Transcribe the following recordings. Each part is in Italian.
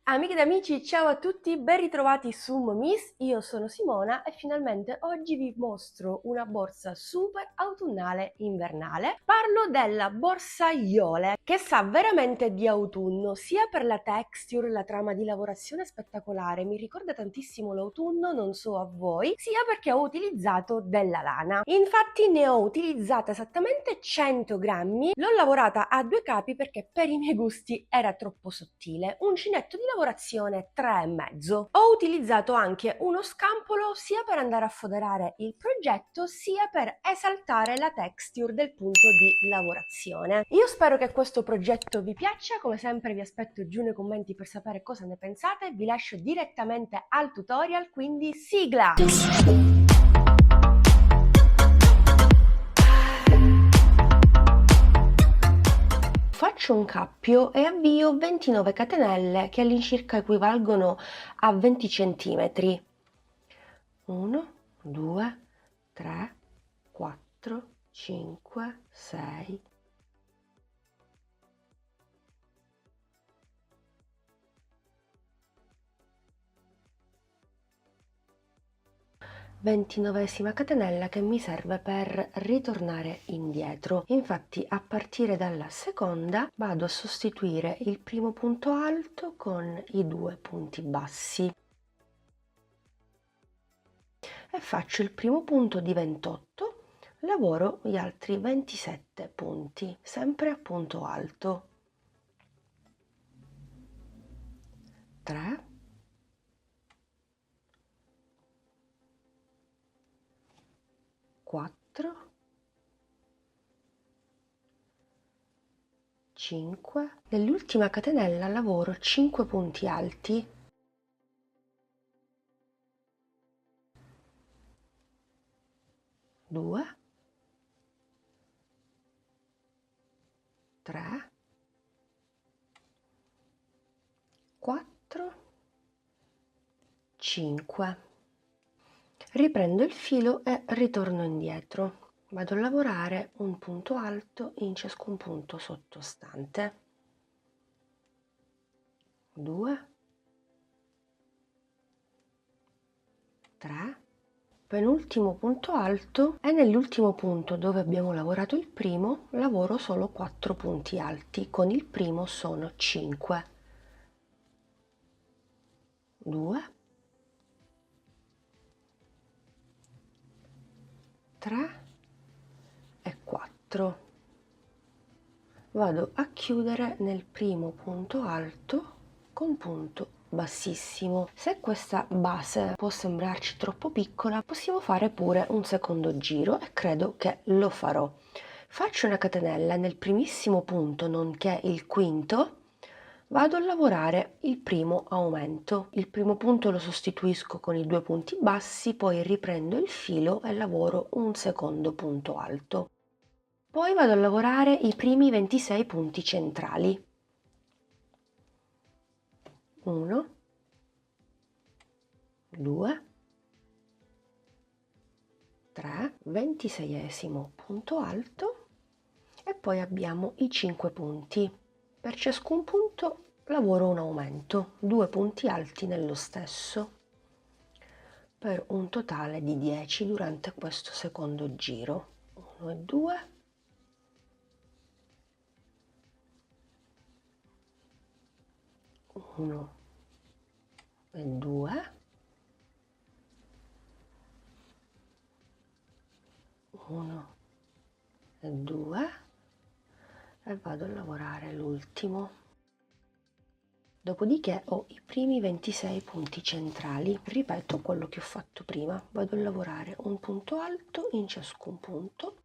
Amiche ed amici, ciao a tutti, ben ritrovati su Momis, io sono Simona e finalmente oggi vi mostro una borsa super autunnale invernale. Parlo della borsa Iole, che sa veramente di autunno, sia per la texture, la trama di lavorazione spettacolare, mi ricorda tantissimo l'autunno, non so a voi, sia perché ho utilizzato della lana. Infatti ne ho utilizzata esattamente 100 grammi, l'ho lavorata a due capi perché per i miei gusti era troppo sottile, uncinetto di lavorazione 3,5. Ho utilizzato anche uno scampolo sia per andare a foderare il progetto sia per esaltare la texture del punto di lavorazione. Io spero che questo progetto vi piaccia, come sempre vi aspetto giù nei commenti per sapere cosa ne pensate, vi lascio direttamente al tutorial, quindi sigla! Faccio un cappio e avvio 29 catenelle che all'incirca equivalgono a 20 centimetri. 1, 2, 3, 4, 5, 6, 29esima catenella che mi serve per ritornare indietro. Infatti a partire dalla seconda vado a sostituire il primo punto alto con i due punti bassi e faccio il primo punto di 28, lavoro gli altri 27 punti sempre a punto alto. 3, 4, 5, nell'ultima catenella lavoro 5 punti alti, 2, 3, 4, 5. Riprendo il filo e ritorno indietro. Vado a lavorare un punto alto in ciascun punto sottostante. 2, 3, penultimo punto alto e nell'ultimo punto dove abbiamo lavorato il primo lavoro solo 4 punti alti, con il primo sono 5. 2, 3 e 4. Vado a chiudere nel primo punto alto con punto bassissimo. Se questa base può sembrarci troppo piccola, possiamo fare pure un secondo giro e credo che lo farò. Faccio una catenella nel primissimo punto, nonché il quinto, vado a lavorare il primo aumento. Il primo punto lo sostituisco con i due punti bassi, poi riprendo il filo e lavoro un secondo punto alto. Poi vado a lavorare i primi 26 punti centrali. 1, 2, 3, 26esimo punto alto e poi abbiamo i 5 punti. Per ciascun punto lavoro un aumento, 2 punti alti nello stesso, per un totale di 10 durante questo secondo giro. 1 e 2, 1 e 2, 1 e 2 e vado a lavorare l'ultimo. Dopodiché ho i primi 26 punti centrali, ripeto quello che ho fatto prima, vado a lavorare un punto alto in ciascun punto,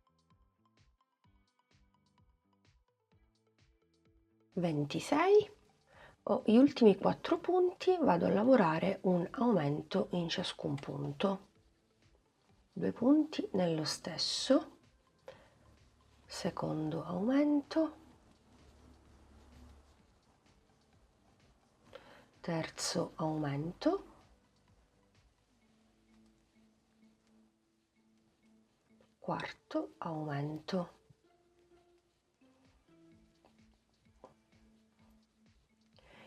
26, ho gli ultimi 4 punti, vado a lavorare un aumento in ciascun punto, 2 punti nello stesso, secondo aumento, terzo aumento, quarto aumento.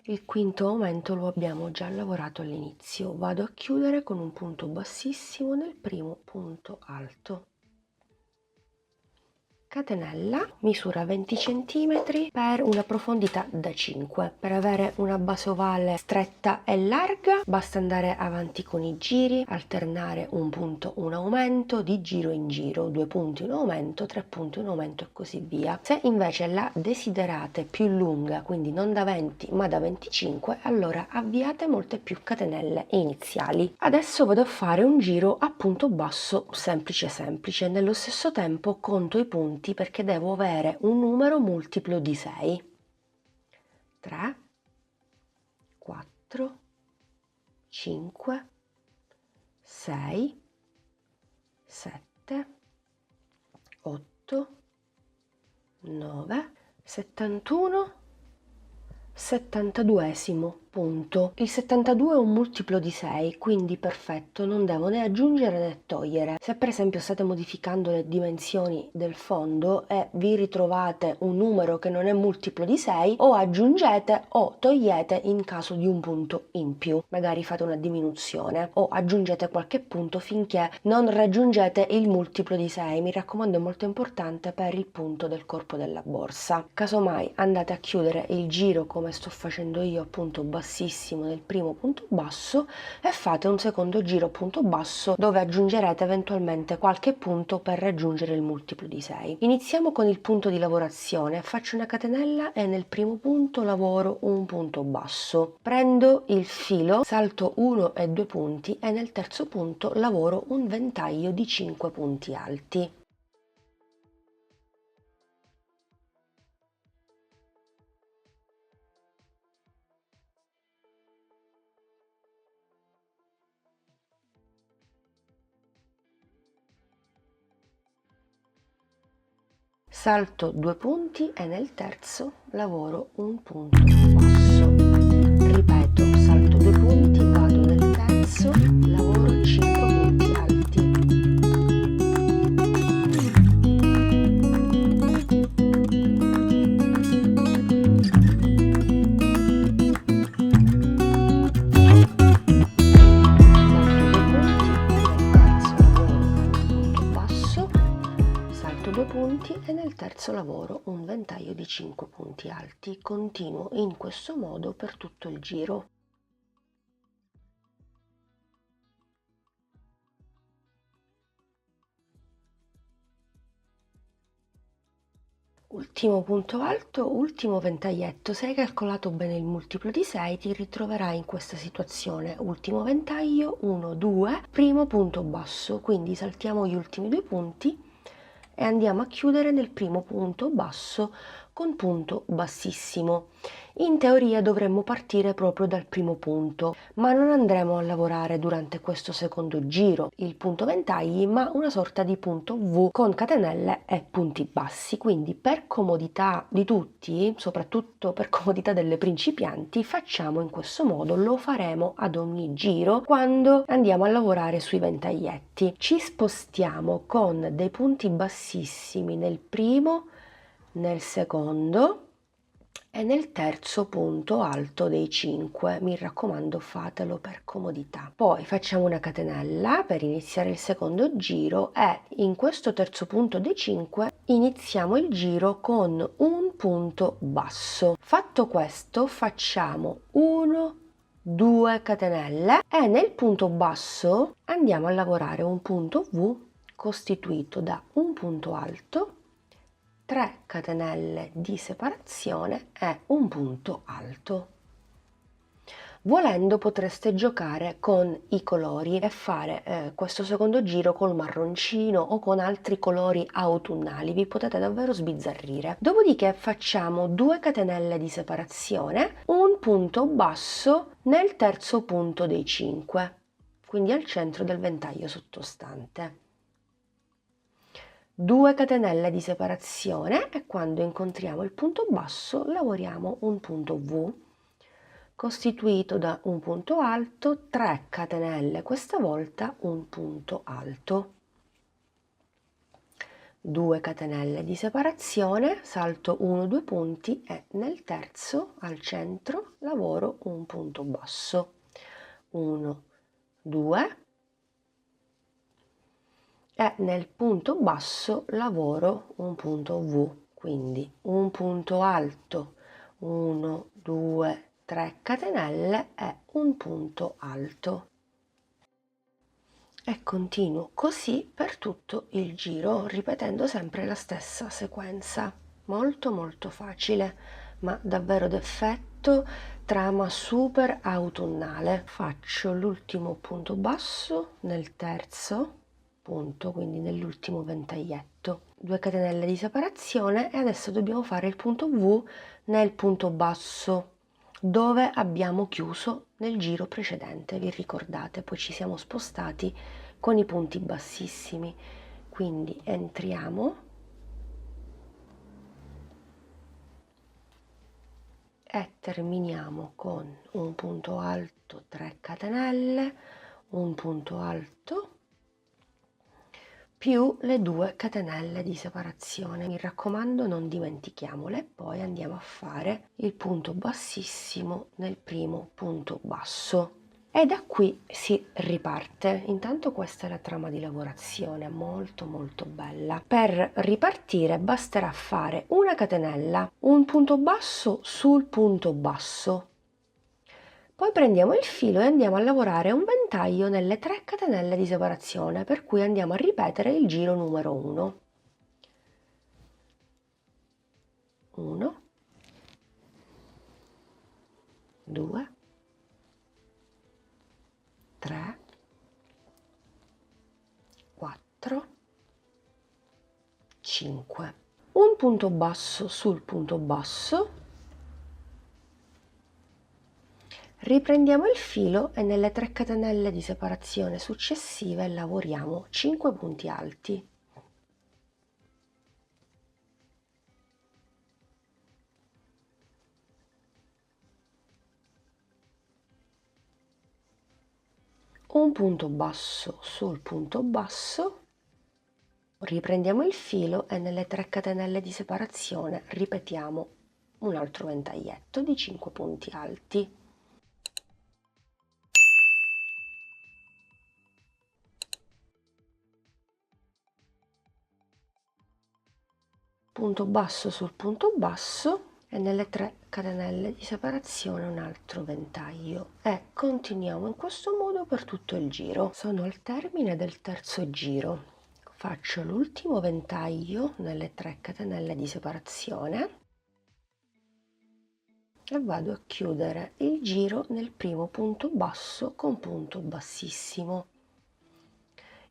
Il quinto aumento lo abbiamo già lavorato all'inizio. Vado a chiudere con un punto bassissimo nel primo punto alto. Catenella, misura 20 cm per una profondità da 5. Per avere una base ovale stretta e larga basta andare avanti con i giri, alternare un punto, un aumento, di giro in giro, 2 punti, un aumento, 3 punti, un aumento e così via. Se invece la desiderate più lunga, quindi non da 20 ma da 25, allora avviate molte più catenelle iniziali. Adesso vado a fare un giro a punto basso semplice semplice, nello stesso tempo conto i punti perché devo avere un numero multiplo di 6. 3, 4, 5, 6, 7, 8, 9, 71, 72esimo punto. Il 72 è un multiplo di 6, quindi perfetto, non devo né aggiungere né togliere. Se per esempio state modificando le dimensioni del fondo e vi ritrovate un numero che non è multiplo di 6, o aggiungete o togliete in caso di un punto in più. Magari fate una diminuzione o aggiungete qualche punto finché non raggiungete il multiplo di 6. Mi raccomando, è molto importante per il punto del corpo della borsa. Casomai andate a chiudere il giro come sto facendo io, appunto bassissimo nel primo punto basso, e fate un secondo giro punto basso dove aggiungerete eventualmente qualche punto per raggiungere il multiplo di 6. Iniziamo con il punto di lavorazione. Faccio una catenella e nel primo punto lavoro un punto basso, prendo il filo, salto 1 e 2 punti e nel terzo punto lavoro un ventaglio di 5 punti alti. Salto 2 punti e nel terzo lavoro un punto basso. Ripeto, salto 2 punti, vado nel terzo, lavoro 5 punti alti. Salto 2 punti e nel terzo lavoro un ventaglio di 5 punti alti. Continuo in questo modo per tutto il giro. Ultimo punto alto, ultimo ventaglietto. Se hai calcolato bene il multiplo di 6 ti ritroverai in questa situazione. Ultimo ventaglio, 1, 2, primo punto basso, quindi saltiamo gli ultimi 2 punti e andiamo a chiudere nel primo punto basso con punto bassissimo. In teoria dovremmo partire proprio dal primo punto, ma non andremo a lavorare durante questo secondo giro il punto ventagli, ma una sorta di punto V con catenelle e punti bassi. Quindi per comodità di tutti, soprattutto per comodità delle principianti, facciamo in questo modo, lo faremo ad ogni giro quando andiamo a lavorare sui ventaglietti. Ci spostiamo con dei punti bassissimi nel primo, nel secondo e nel terzo punto alto dei 5. Mi raccomando, fatelo per comodità. Poi facciamo una catenella per iniziare il secondo giro e in questo terzo punto dei 5 iniziamo il giro con un punto basso. Fatto questo facciamo 1, 2 catenelle e nel punto basso andiamo a lavorare un punto V costituito da un punto alto, 3 catenelle di separazione e un punto alto. Volendo potreste giocare con i colori e fare questo secondo giro col marroncino o con altri colori autunnali, vi potete davvero sbizzarrire. Dopodiché facciamo 2 catenelle di separazione, un punto basso nel terzo punto dei 5, quindi al centro del ventaglio sottostante. 2 catenelle di separazione e quando incontriamo il punto basso lavoriamo un punto V costituito da un punto alto, 3 catenelle questa volta, un punto alto. 2 catenelle di separazione, salto 1 2 punti e nel terzo al centro lavoro un punto basso, 1 2, e nel punto basso lavoro un punto V, quindi un punto alto, 1 2 3 catenelle e un punto alto. E continuo così per tutto il giro, ripetendo sempre la stessa sequenza. Molto facile, ma davvero d'effetto, trama super autunnale. Faccio l'ultimo punto basso nel terzo punto, quindi nell'ultimo ventaglietto, 2 catenelle di separazione, e adesso dobbiamo fare il punto V nel punto basso dove abbiamo chiuso nel giro precedente. Vi ricordate? Poi ci siamo spostati con i punti bassissimi, quindi entriamo e terminiamo con un punto alto, 3 catenelle, un punto alto più le 2 catenelle di separazione. Mi raccomando, non dimentichiamole. Poi andiamo a fare il punto bassissimo nel primo punto basso e da qui si riparte. Intanto questa è la trama di lavorazione, molto bella. Per ripartire basterà fare una catenella, un punto basso sul punto basso, poi prendiamo il filo e andiamo a lavorare un ventaglio nelle 3 catenelle di separazione, per cui andiamo a ripetere il giro numero 1. 1, 2, 3, 4, 5. Un punto basso sul punto basso. Riprendiamo il filo e nelle 3 catenelle di separazione successive lavoriamo 5 punti alti. Un punto basso sul punto basso, riprendiamo il filo e nelle 3 catenelle di separazione ripetiamo un altro ventaglietto di 5 punti alti. Punto basso sul punto basso e nelle 3 catenelle di separazione un altro ventaglio, e continuiamo in questo modo per tutto il giro. Sono al termine del terzo giro, faccio l'ultimo ventaglio nelle 3 catenelle di separazione e vado a chiudere il giro nel primo punto basso con punto bassissimo.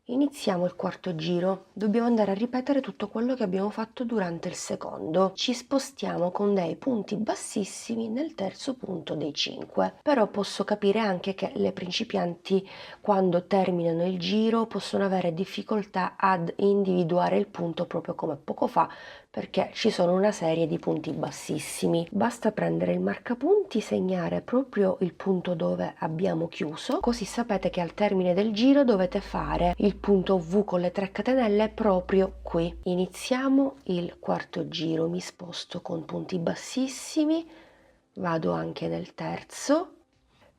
Iniziamo il quarto giro, dobbiamo andare a ripetere tutto quello che abbiamo fatto durante il secondo. Ci spostiamo con dei punti bassissimi nel terzo punto dei 5, però posso capire anche che le principianti quando terminano il giro possono avere difficoltà ad individuare il punto proprio come poco fa, perché ci sono una serie di punti bassissimi. Basta prendere il marcapunti, segnare proprio il punto dove abbiamo chiuso, così sapete che al termine del giro dovete fare il punto V con le 3 catenelle proprio qui. Iniziamo il quarto giro, mi sposto con punti bassissimi, vado anche nel terzo,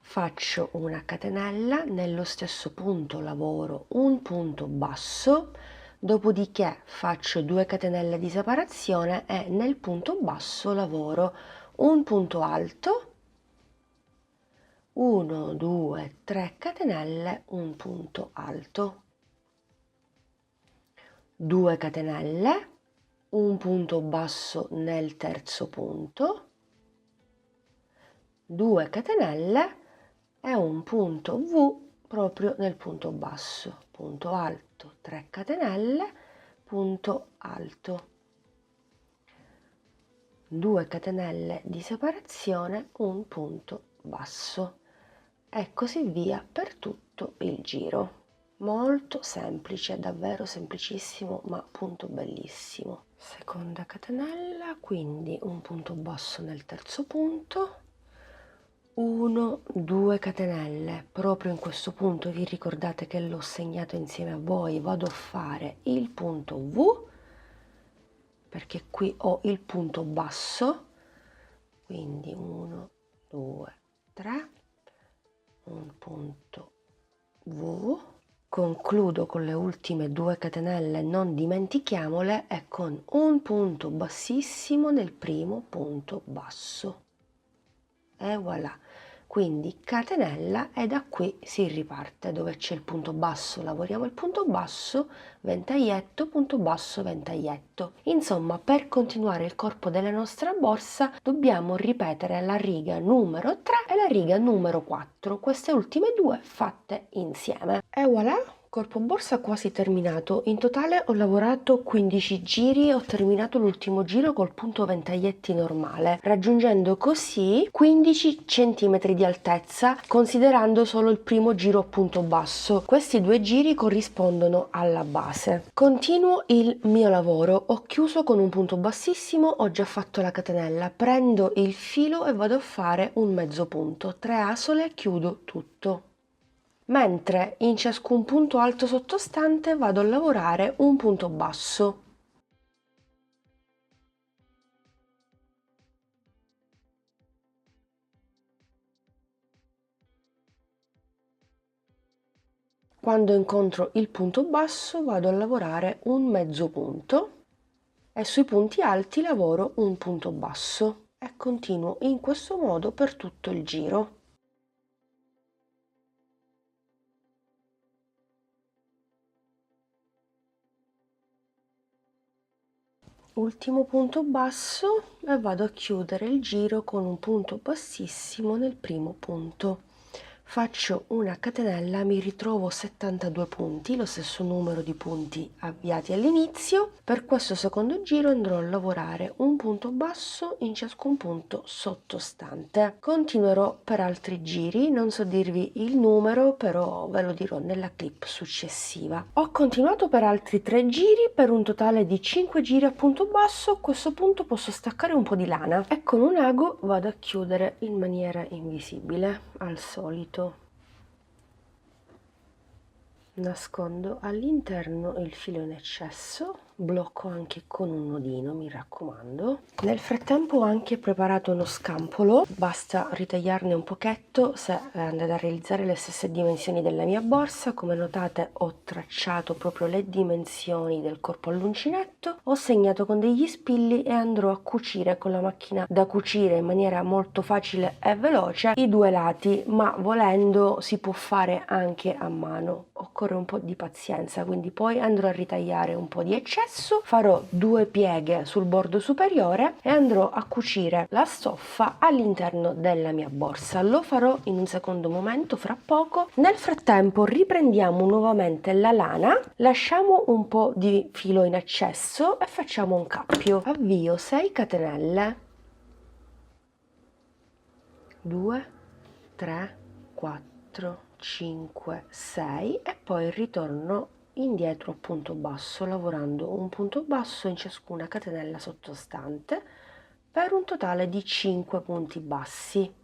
faccio una catenella, nello stesso punto lavoro un punto basso, dopodiché faccio 2 catenelle di separazione e nel punto basso lavoro un punto alto, 1 2 3 catenelle, un punto alto, 2 catenelle, un punto basso nel terzo punto, 2 catenelle e un punto V proprio nel punto basso, punto alto, 3 catenelle, punto alto, 2 catenelle di separazione, un punto basso e così via per tutto il giro. Molto semplice, davvero semplicissimo, ma appunto bellissimo. Seconda catenella, quindi un punto basso nel terzo punto, 1 2 catenelle proprio in questo punto. Vi ricordate che l'ho segnato insieme a voi, vado a fare il punto V perché qui ho il punto basso, quindi 1, 2, 3, un punto V, concludo con le ultime 2 catenelle, non dimentichiamole, e con un punto bassissimo nel primo punto basso, e voilà. Quindi catenella e da qui si riparte, dove c'è il punto basso lavoriamo il punto basso, ventaglietto, punto basso, ventaglietto. Insomma, per continuare il corpo della nostra borsa dobbiamo ripetere la riga numero 3 e la riga numero 4, queste ultime 2 fatte insieme. E voilà! Corpo borsa quasi terminato. In totale ho lavorato 15 giri, ho terminato l'ultimo giro col punto ventaglietti normale, raggiungendo così 15 cm di altezza, considerando solo il primo giro a punto basso. Questi 2 giri corrispondono alla base. Continuo il mio lavoro, ho chiuso con un punto bassissimo, ho già fatto la catenella, prendo il filo e vado a fare un mezzo punto, 3 asole, chiudo tutto. Mentre in ciascun punto alto sottostante vado a lavorare un punto basso. Quando incontro il punto basso vado a lavorare un mezzo punto e sui punti alti lavoro un punto basso e continuo in questo modo per tutto il giro. Ultimo punto basso e vado a chiudere il giro con un punto bassissimo nel primo punto. Faccio una catenella, mi ritrovo 72 punti, lo stesso numero di punti avviati all'inizio. Per questo secondo giro andrò a lavorare un punto basso in ciascun punto sottostante. Continuerò per altri giri, non so dirvi il numero, però ve lo dirò nella clip successiva. Ho continuato per altri 3 giri, per un totale di 5 giri a punto basso. A questo punto posso staccare un po' di lana e con un ago vado a chiudere in maniera invisibile, al solito. Nascondo all'interno il filo in eccesso, blocco anche con un nodino, mi raccomando. Nel frattempo ho anche preparato uno scampolo, basta ritagliarne un pochetto se andate a realizzare le stesse dimensioni della mia borsa. Come notate ho tracciato proprio le dimensioni del corpo all'uncinetto, ho segnato con degli spilli e andrò a cucire con la macchina da cucire in maniera molto facile e veloce i 2 lati, ma volendo si può fare anche a mano. Occorre un po' di pazienza, quindi poi andrò a ritagliare un po' di eccesso, farò 2 pieghe sul bordo superiore e andrò a cucire la stoffa all'interno della mia borsa. Lo farò in un secondo momento, fra poco. Nel frattempo riprendiamo nuovamente la lana, lasciamo un po' di filo in eccesso e facciamo un cappio. Avvio 6 catenelle, 2, 3, 4, 5, 6 e poi ritorno indietro a punto basso, lavorando un punto basso in ciascuna catenella sottostante per un totale di 5 punti bassi.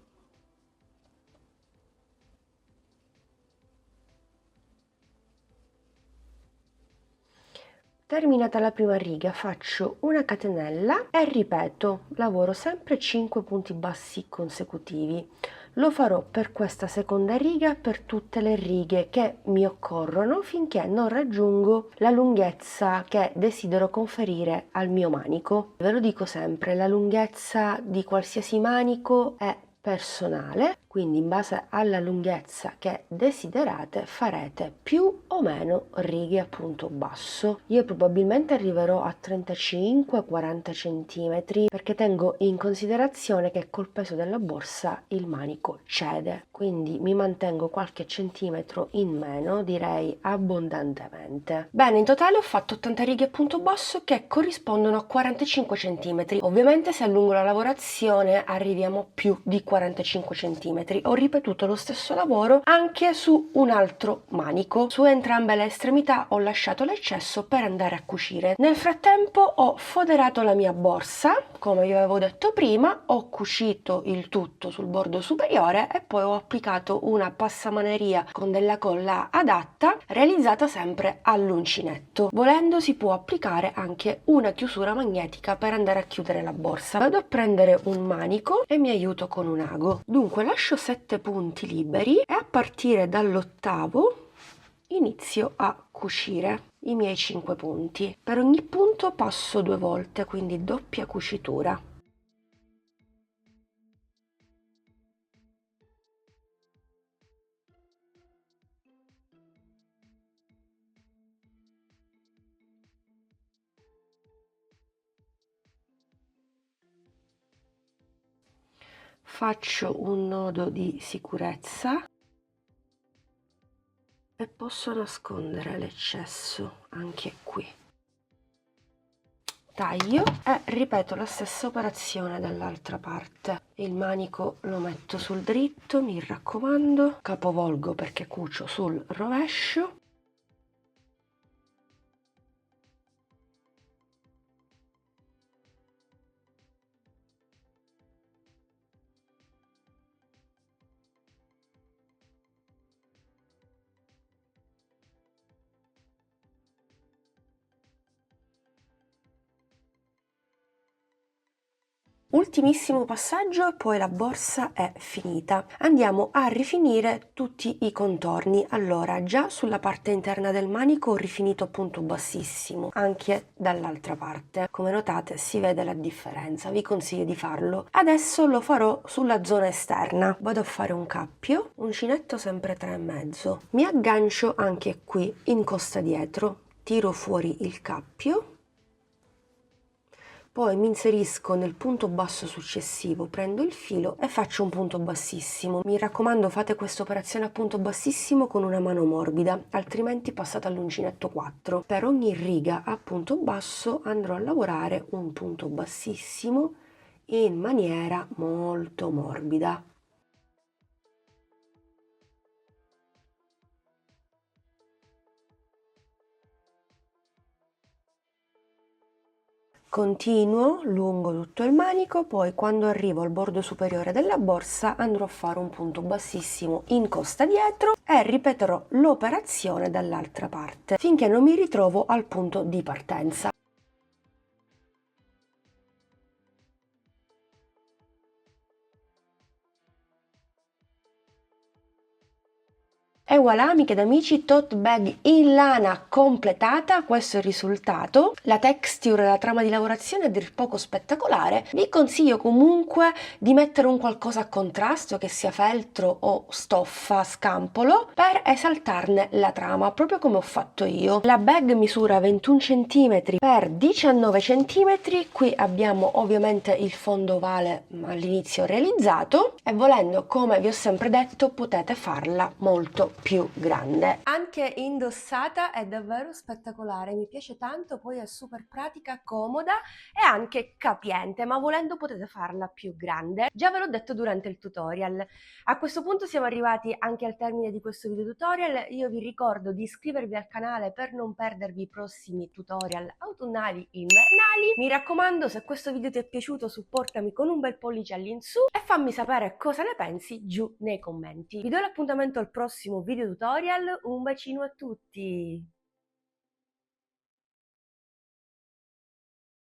Terminata la prima riga faccio una catenella e ripeto, lavoro sempre 5 punti bassi consecutivi. Lo farò per questa seconda riga, per tutte le righe che mi occorrono, finché non raggiungo la lunghezza che desidero conferire al mio manico. Ve lo dico sempre, la lunghezza di qualsiasi manico è personale, quindi in base alla lunghezza che desiderate farete più o meno righe a punto basso. Io probabilmente arriverò a 35-40 cm perché tengo in considerazione che col peso della borsa il manico cede, quindi mi mantengo qualche centimetro in meno, direi abbondantemente. Bene, in totale ho fatto 80 righe a punto basso che corrispondono a 45 cm. Ovviamente se allungo la lavorazione arriviamo più di 45 cm. Ho ripetuto lo stesso lavoro anche su un altro manico. Su entrambe le estremità ho lasciato l'eccesso per andare a cucire. Nel frattempo ho foderato la mia borsa, come vi avevo detto prima, ho cucito il tutto sul bordo superiore e poi ho applicato una passamaneria con della colla adatta, realizzata sempre all'uncinetto. Volendo si può applicare anche una chiusura magnetica per andare a chiudere la borsa. Vado a prendere un manico e mi aiuto con un ago. Dunque lascio 7 punti liberi e a partire dall'8º inizio a cucire i miei 5 punti. Per ogni punto passo 2 volte, quindi doppia cucitura. Faccio un nodo di sicurezza e posso nascondere l'eccesso anche qui. Taglio e ripeto la stessa operazione dall'altra parte. Il manico lo metto sul dritto, mi raccomando, capovolgo perché cucio sul rovescio. Ultimissimo passaggio e poi la borsa è finita. Andiamo a rifinire tutti i contorni. Allora, già sulla parte interna del manico ho rifinito a punto bassissimo, anche dall'altra parte. Come notate si vede la differenza, vi consiglio di farlo. Adesso lo farò sulla zona esterna. Vado a fare un cappio, uncinetto sempre 3,5. Mi aggancio anche qui in costa dietro, tiro fuori il cappio. Poi mi inserisco nel punto basso successivo, prendo il filo e faccio un punto bassissimo. Mi raccomando, fate questa operazione a punto bassissimo con una mano morbida, altrimenti passate all'uncinetto 4. Per ogni riga a punto basso andrò a lavorare un punto bassissimo in maniera molto morbida. Continuo lungo tutto il manico, poi quando arrivo al bordo superiore della borsa andrò a fare un punto bassissimo in costa dietro e ripeterò l'operazione dall'altra parte finché non mi ritrovo al punto di partenza. E voilà amiche ed amici, tote bag in lana completata, questo è il risultato. La texture, la trama di lavorazione è a dir poco spettacolare. Vi consiglio comunque di mettere un qualcosa a contrasto, che sia feltro o stoffa scampolo, per esaltarne la trama, proprio come ho fatto io. La bag misura 21 cm x 19 cm, qui abbiamo ovviamente il fondo ovale all'inizio realizzato e volendo, come vi ho sempre detto, potete farla molto più grande. Anche indossata è davvero spettacolare, mi piace tanto, poi è super pratica, comoda e anche capiente, ma volendo potete farla più grande. Già ve l'ho detto durante il tutorial. A questo punto siamo arrivati anche al termine di questo video tutorial. Io vi ricordo di iscrivervi al canale per non perdervi i prossimi tutorial autunnali invernali. Mi raccomando, se questo video ti è piaciuto supportami con un bel pollice all'insù e fammi sapere cosa ne pensi giù nei commenti. Vi do l'appuntamento al prossimo video tutorial, un bacino a tutti!